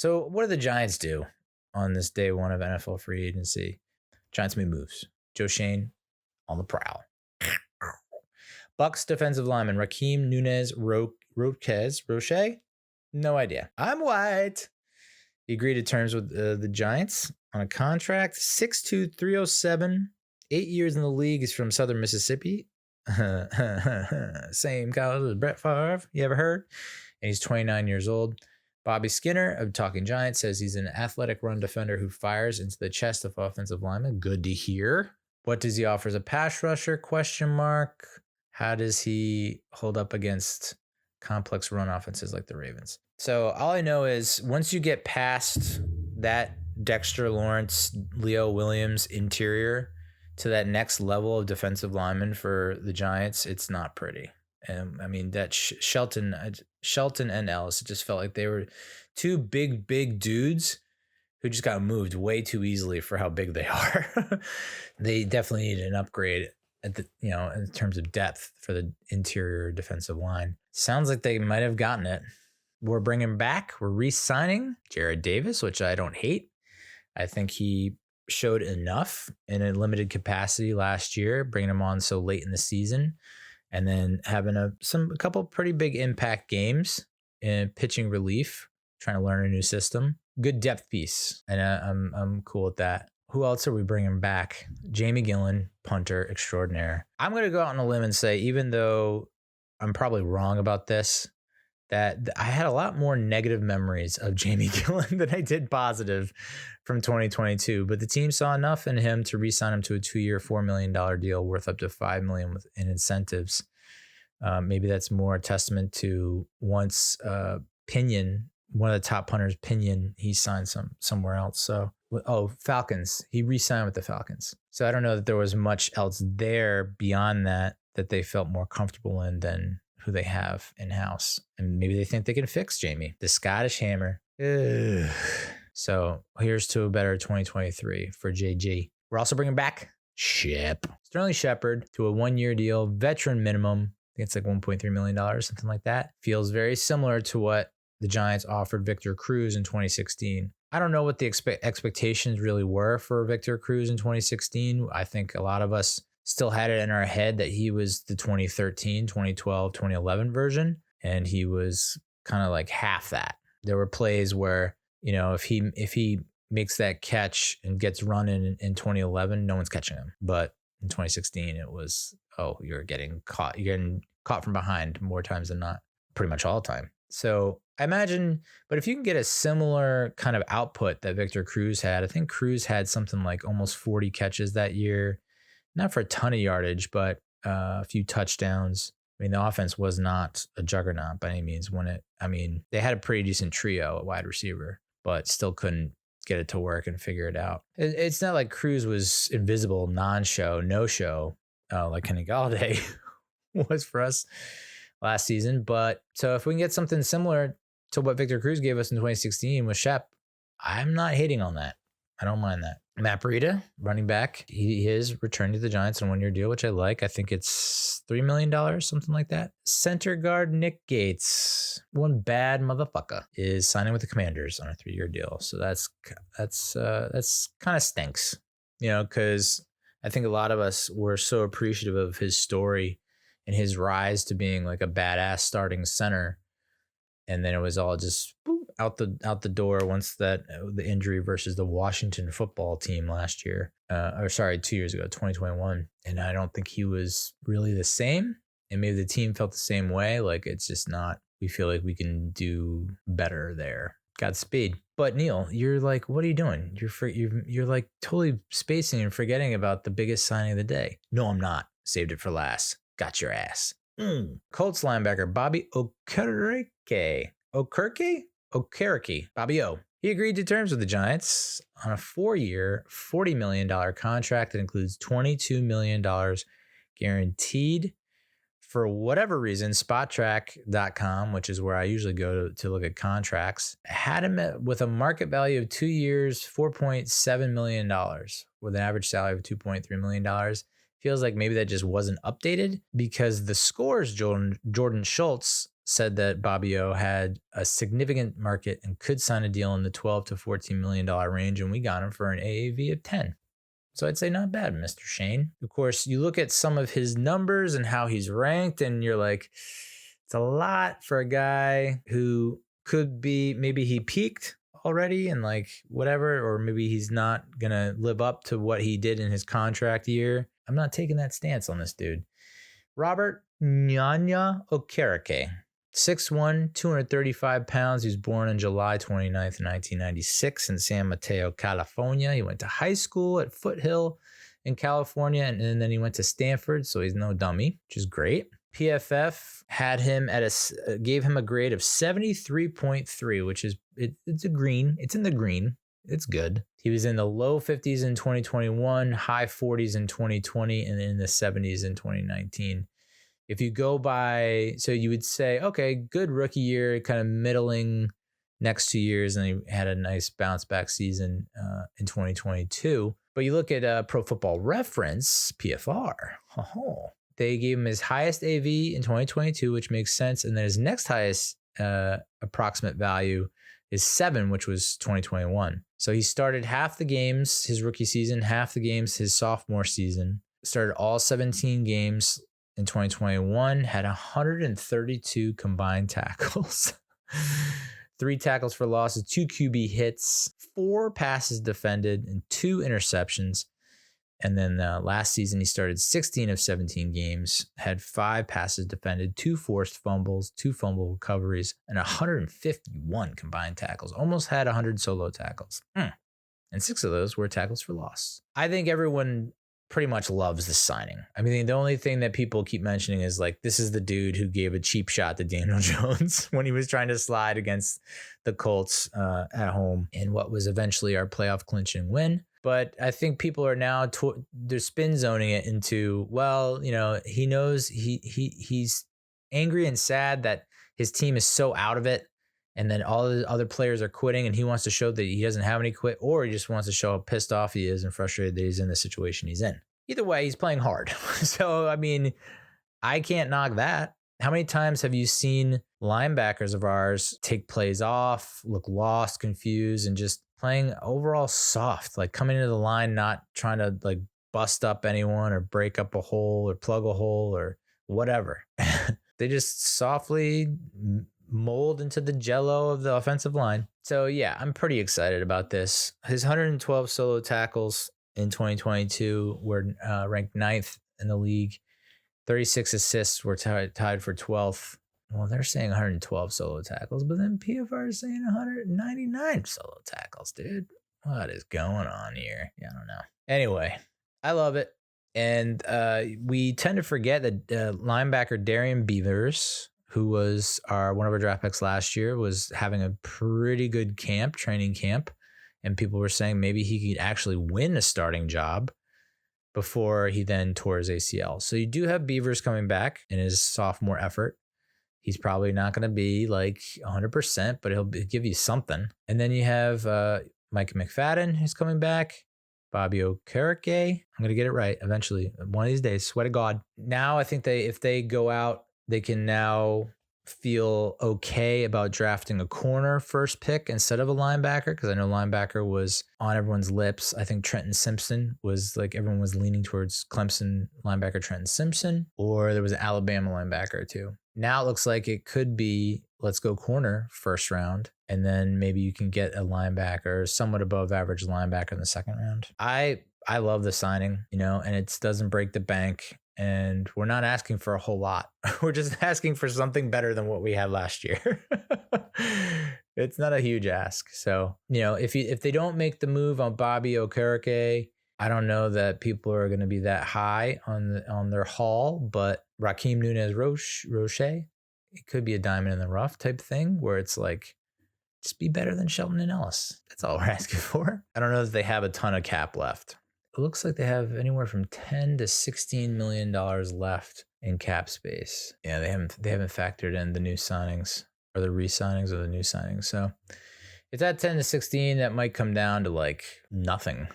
So what do the Giants do on this day one of NFL free agency? Giants made moves. Joe Shane on the prowl. Bucs defensive lineman Rakeem Nuñez-Roches. No idea. I'm white. He agreed to terms with the Giants on a contract. 6'2", 307. 8 years in the league. He's from Southern Mississippi. Same college as Brett Favre. You ever heard? And he's 29 years old. Bobby Skinner of Talking Giants says he's an athletic run defender who fires into the chest of offensive linemen. Good to hear. What does he offer as a pass rusher? Question mark. How does he hold up against complex run offenses like the Ravens? So all I know is once you get past that Dexter Lawrence, Leo Williams interior to that next level of defensive lineman for the Giants, it's not pretty. I mean, that Shelton and Ellis, it just felt like they were two big dudes who just got moved way too easily for how big they are. They definitely needed an upgrade at the, in terms of depth for the interior defensive line. Sounds like they might have gotten it. We're bringing back, we're re-signing Jarrad Davis, which I don't hate. I think he showed enough in a limited capacity last year, bringing him on so late in the season, and then having a couple pretty big impact games in pitching relief, trying to learn a new system. Good depth piece, and I'm cool with that. Who else are we bringing back? Jamie Gillan, punter extraordinaire. I'm going to go out on a limb and say, even though I'm probably wrong about this, that I had a lot more negative memories of Jamie Gillan than I did positive from 2022. But the team saw enough in him to re-sign him to a 2-year, $4 million deal worth up to $5 million in incentives. Maybe that's more a testament to once Pinion, one of the top punters, Pinion, he signed somewhere else. So, Falcons. He re-signed with the Falcons. So I don't know that there was much else there beyond that they felt more comfortable in than who they have in-house. And maybe they think they can fix Jamie. The Scottish Hammer. Ugh. So here's to a better 2023 for JG. We're also bringing back Sterling Shepard to a 1-year deal, veteran minimum. I think it's like $1.3 million, something like that. Feels very similar to what the Giants offered Victor Cruz in 2016. I don't know what the expectations really were for Victor Cruz in 2016. I think a lot of us still had it in our head that he was the 2013, 2012, 2011 version, and he was kind of like half that. There were plays where, if he makes that catch and gets run in 2011, no one's catching him. But in 2016, it was, you're getting caught from behind more times than not, pretty much all the time. So I imagine, but if you can get a similar kind of output that Victor Cruz had, I think Cruz had something like almost 40 catches that year. Not for a ton of yardage, but a few touchdowns. I mean, the offense was not a juggernaut by any means. They had a pretty decent trio at wide receiver, but still couldn't get it to work and figure it out. It's not like Cruz was invisible, non-show, no-show, like Kenny Galladay was for us last season. But so if we can get something similar to what Victor Cruz gave us in 2016 with Shep, I'm not hating on that. I don't mind that. Matt Breida, running back, he is returning to the Giants on a 1-year deal, which I like. I think it's $3 million, something like that. Center guard Nick Gates, one bad motherfucker, is signing with the Commanders on a 3-year deal. So that's kind of stinks, because I think a lot of us were so appreciative of his story and his rise to being like a badass starting center, and then it was all just out the door once the injury versus the Washington football team last year, 2 years ago, 2021. And I don't think he was really the same. And maybe the team felt the same way. Like, it's just not, we feel like we can do better there. Godspeed. But Neal, you're like, what are you doing? You're like totally spacing and forgetting about the biggest signing of the day. No, I'm not. Saved it for last. Got your ass. Colts linebacker Bobby Okereke. Okereke, Bobby O. He agreed to terms with the Giants on a 4-year, $40 million contract that includes $22 million guaranteed. For whatever reason, SpotTrack.com, which is where I usually go to look at contracts, had him with a market value of 2 years, $4.7 million, with an average salary of $2.3 million. Feels like maybe that just wasn't updated, because the Scores Jordan Schultz said that Bobby O had a significant market and could sign a deal in the $12 to $14 million range, and we got him for an AAV of 10. So I'd say not bad, Mr. Shane. Of course, you look at some of his numbers and how he's ranked, and you're like, it's a lot for a guy who could be, maybe he peaked already and like whatever, or maybe he's not going to live up to what he did in his contract year. I'm not taking that stance on this dude. Robert Okereke, 6'1", 235 pounds. He was born on July 29th, 1996 in San Mateo, California. He went to high school at Foothill in California, and then he went to Stanford, so he's no dummy, which is great. PFF had him gave him a grade of 73.3, which is, it's a green. It's in the green. It's good. He was in the low 50s in 2021, high 40s in 2020, and in the 70s in 2019. If you go by, so you would say, okay, good rookie year, kind of middling next 2 years, and he had a nice bounce back season in 2022. But you look at Pro Football Reference, PFR, they gave him his highest AV in 2022, which makes sense. And then his next highest approximate value is 7, which was 2021. So he started half the games his rookie season, half the games his sophomore season, started all 17 games in 2021, had 132 combined tackles, 3 tackles for losses, 2 QB hits, 4 passes defended, and 2 interceptions. And then last season, he started 16 of 17 games, had 5 passes defended, 2 forced fumbles, 2 fumble recoveries, and 151 combined tackles. Almost had 100 solo tackles. And 6 of those were tackles for loss. I think everyone pretty much loves this signing. I mean, the only thing that people keep mentioning is like, this is the dude who gave a cheap shot to Daniel Jones when he was trying to slide against the Colts at home in what was eventually our playoff clinching win. But I think people are now they're spin zoning it into, well, you know, he knows he's angry and sad that his team is so out of it, and then all the other players are quitting, and he wants to show that he doesn't have any quit, or he just wants to show how pissed off he is and frustrated that he's in the situation he's in. Either way, he's playing hard. So, I mean, I can't knock that. How many times have you seen linebackers of ours take plays off, look lost, confused, and just playing overall soft, like coming into the line, not trying to like bust up anyone or break up a hole or plug a hole or whatever. They just softly mold into the jello of the offensive line. So yeah, I'm pretty excited about this. His 112 solo tackles in 2022 were ranked 9th in the league. 36 assists were tied for 12th. Well, they're saying 112 solo tackles, but then PFR is saying 199 solo tackles, dude. What is going on here? Yeah, I don't know. Anyway, I love it. And we tend to forget that linebacker Darian Beavers, who was one of our draft picks last year, was having a pretty good training camp. And people were saying maybe he could actually win a starting job before he then tore his ACL. So you do have Beavers coming back in his sophomore effort. He's probably not going to be like 100%, but he'll give you something. And then you have Micah McFadden, who's coming back. Bobby Okereke. I'm going to get it right eventually. One of these days, swear to God. Now I think if they go out, they can now feel okay about drafting a corner first pick instead of a linebacker, because I know linebacker was on everyone's lips. I think Trenton Simpson was like, everyone was leaning towards Clemson linebacker Trenton Simpson, or there was an Alabama linebacker too. Now it looks like it could be, let's go corner first round, and then maybe you can get a linebacker, somewhat above average linebacker in the second round. I love the signing, and it doesn't break the bank. And we're not asking for a whole lot. We're just asking for something better than what we had last year. It's not a huge ask. So, if they don't make the move on Bobby Okereke, I don't know that people are going to be that high on their haul. But Rakeem Nuñez-Roches, it could be a diamond in the rough type thing where it's like, just be better than Shelton and Ellis. That's all we're asking for. I don't know that they have a ton of cap left. It looks like they have anywhere from $10 to $16 million left in cap space. Yeah, they haven't factored in the new signings or the re-signings or the new signings. So if that 10 to 16, that might come down to like nothing.